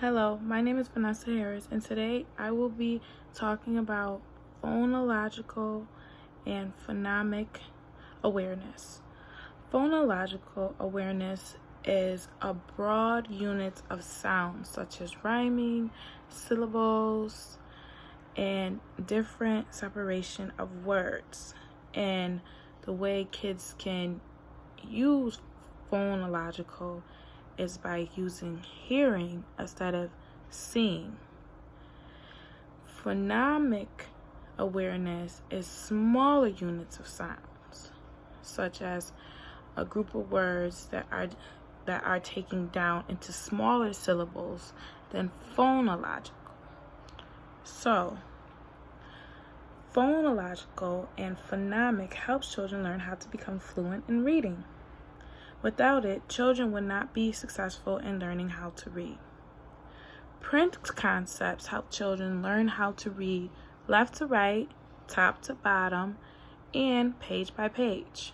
Hello, my name is Vanessa Harris, and today I will be talking about phonological and phonemic awareness. Phonological awareness is a broad unit of sounds such as rhyming, syllables, and different separation of words. And the way kids can use phonological is by using hearing instead of seeing. Phonemic awareness is smaller units of sounds, such as a group of words that are taken down into smaller syllables than phonological. So, phonological and phonemic helps children learn how to become fluent in reading. Without it, children would not be successful in learning how to read. Print concepts help children learn how to read left to right, top to bottom, and page by page.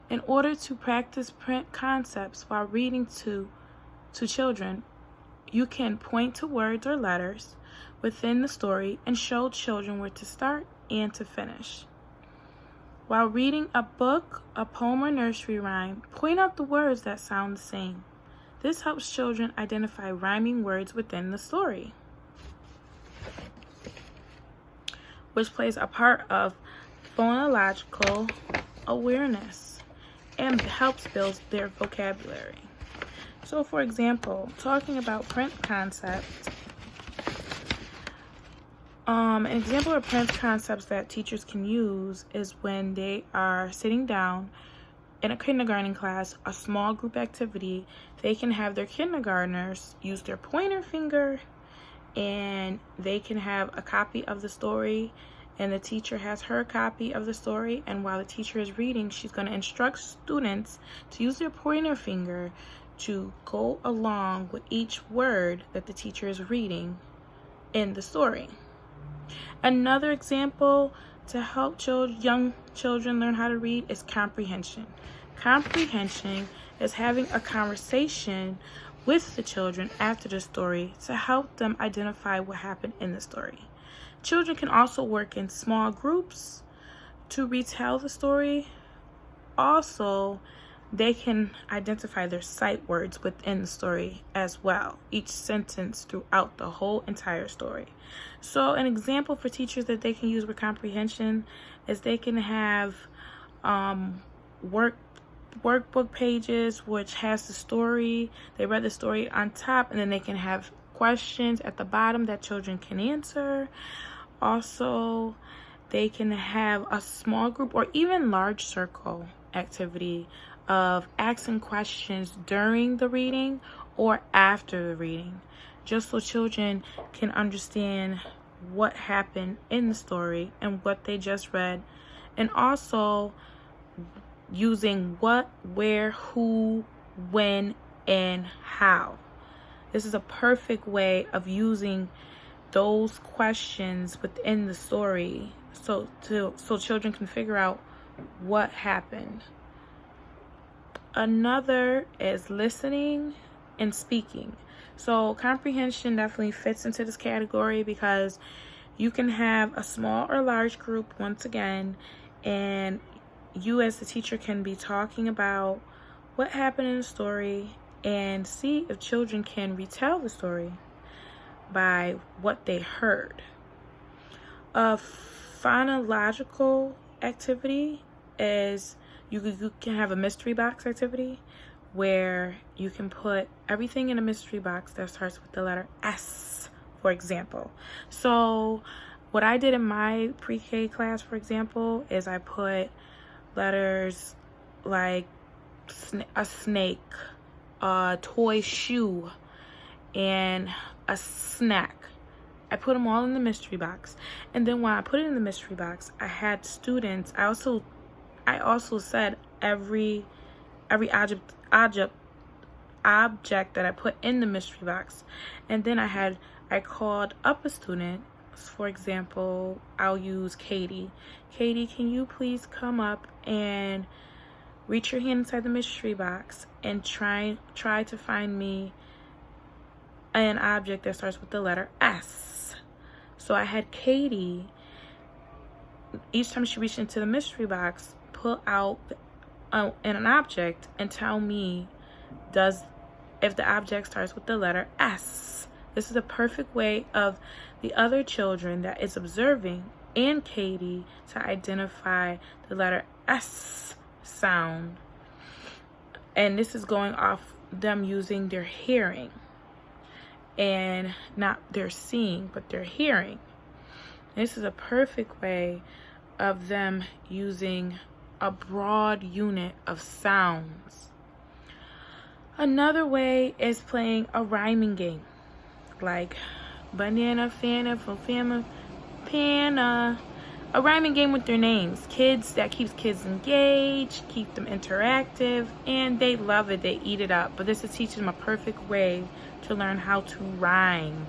In order to practice print concepts while reading to children, you can point to words or letters within the story and show children where to start and to finish. While reading a book, a poem, or nursery rhyme, point out the words that sound the same. This helps children identify rhyming words within the story, which plays a part of phonological awareness and helps build their vocabulary. So, for example, talking about print concepts, an example of print concepts that teachers can use is when they are sitting down in a kindergarten class, a small group activity. They can have their kindergartners use their pointer finger and they can have a copy of the story, and the teacher has her copy of the story, and while the teacher is reading, she's going to instruct students to use their pointer finger to go along with each word that the teacher is reading in the story. Another example to help young children learn how to read is comprehension. Comprehension is having a conversation with the children after the story to help them identify what happened in the story. Children can also work in small groups to retell the story. Also, they can identify their sight words within the story as well, each sentence throughout the whole entire story. So an example for teachers that they can use with comprehension is they can have workbook pages which has the story. They read the story on top, and then they can have questions at the bottom that children can answer. Also, they can have a small group or even large circle activity of asking questions during the reading or after the reading, just so children can understand what happened in the story and what they just read, and also using what, where, who, when, and how. This is a perfect way of using those questions within the story so children can figure out what happened. Another is listening and speaking. So comprehension definitely fits into this category because you can have a small or large group once again, and you as the teacher can be talking about what happened in the story and see if children can retell the story by what they heard. A phonological activity is you can have a mystery box activity where you can put everything in a mystery box that starts with the letter S, for example. So what I did in my pre-K class, for example, is I put letters like a snake, a toy shoe, and a snack. I put them all in the mystery box, and then when I put it in the mystery box, I had students. I also said every object that I put in the mystery box, and then I called up a student. For example, I'll use Katie. Katie, can you please come up and reach your hand inside the mystery box and try to find me an object that starts with the letter S. So I had Katie, each time she reached into the mystery box, pull out an object and tell me if the object starts with the letter S. This is a perfect way of the other children that is observing and Katie to identify the letter S sound. And this is going off them using their hearing, and not their seeing, but their hearing. This is a perfect way of them using a broad unit of sounds. Another way is playing a rhyming game, like banana, fana, fama, pana. A rhyming game with their names. That keeps kids engaged, keep them interactive, and they love it. They eat it up. But this is teaching them a perfect way to learn how to rhyme.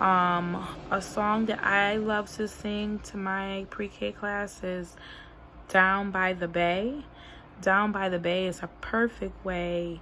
A song that I love to sing to my pre-K class is Down by the Bay. Down by the Bay is a perfect way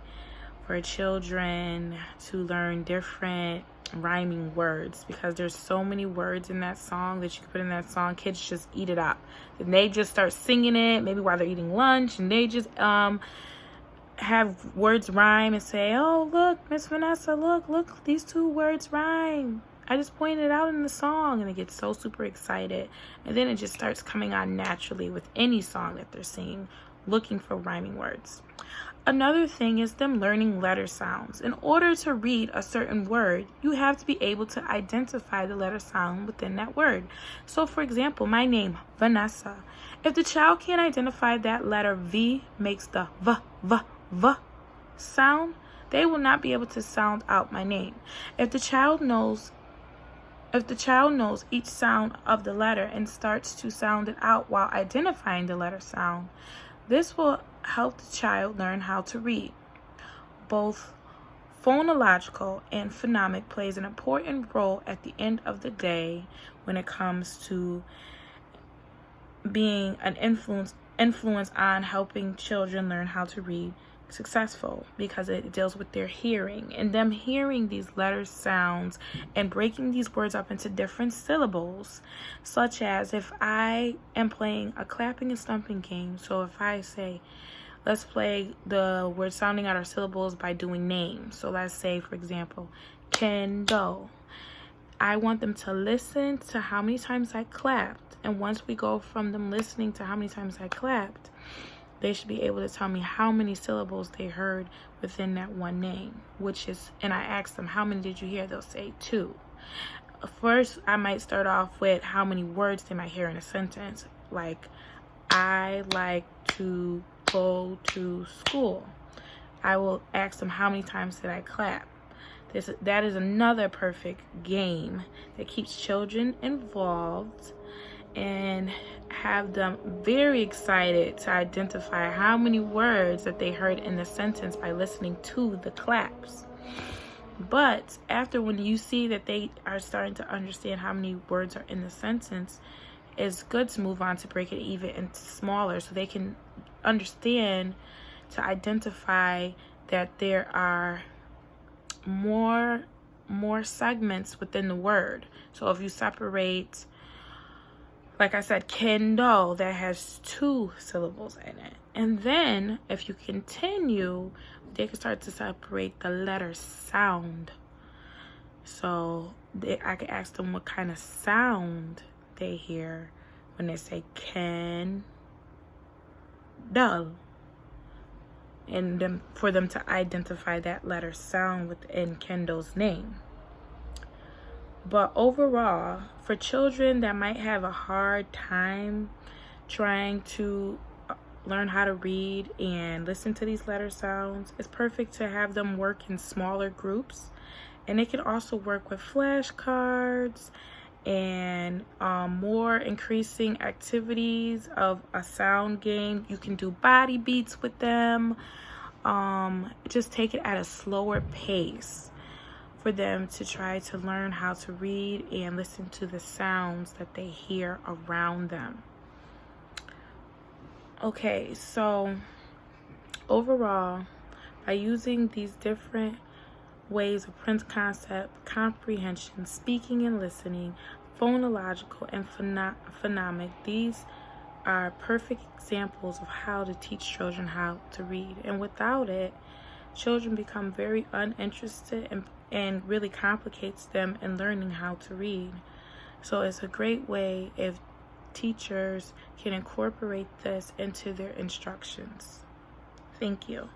for children to learn different rhyming words, because there's so many words in that song that you can put in that song. Kids just eat it up, and they just start singing it maybe while they're eating lunch, and they just have words rhyme and say, oh, look, Miss Vanessa, look, these two words rhyme. I just pointed it out in the song, and they get so super excited. And then it just starts coming on naturally with any song that they're singing, looking for rhyming words. Another thing is them learning letter sounds. In order to read a certain word, you have to be able to identify the letter sound within that word. So for example, my name, Vanessa. If the child can't identify that letter V makes the V sound, they will not be able to sound out my name. If the child knows each sound of the letter and starts to sound it out while identifying the letter sound, this will help the child learn how to read. Both phonological and phonemic plays an important role at the end of the day when it comes to being an influence on helping children learn how to read successful, because it deals with their hearing and them hearing these letter sounds and breaking these words up into different syllables, such as if I am playing a clapping and stumping game. So if I say, let's play the word sounding out our syllables by doing names. So let's say, for example, kendo. I want them to listen to how many times I clapped, and once we go from them listening to how many times I clapped, they should be able to tell me how many syllables they heard within that one name, and I ask them, how many did you hear? They'll say 2. First, I might start off with how many words they might hear in a sentence, like, I like to go to school. I will ask them, how many times did I clap? That is another perfect game that keeps children involved and have them very excited to identify how many words that they heard in the sentence by listening to the claps. But after, when you see that they are starting to understand how many words are in the sentence, it's good to move on to break it even into smaller, so they can understand to identify that there are more segments within the word. So if you separate, like I said, kendo, that has 2 syllables in it. And then if you continue, they can start to separate the letter sound. So I can ask them what kind of sound they hear when they say kendo, and then for them to identify that letter sound within kendo's name. But overall, for children that might have a hard time trying to learn how to read and listen to these letter sounds, it's perfect to have them work in smaller groups. And they can also work with flashcards and more increasing activities of a sound game. You can do body beats with them. Just take it at a slower pace for them to try to learn how to read and listen to the sounds that they hear around them. Okay, so overall, by using these different ways of print concept, comprehension, speaking and listening, phonological, and phonemic. These are perfect examples of how to teach children how to read. And without it, children become very uninterested and really complicates them in learning how to read. So it's a great way if teachers can incorporate this into their instructions. Thank you.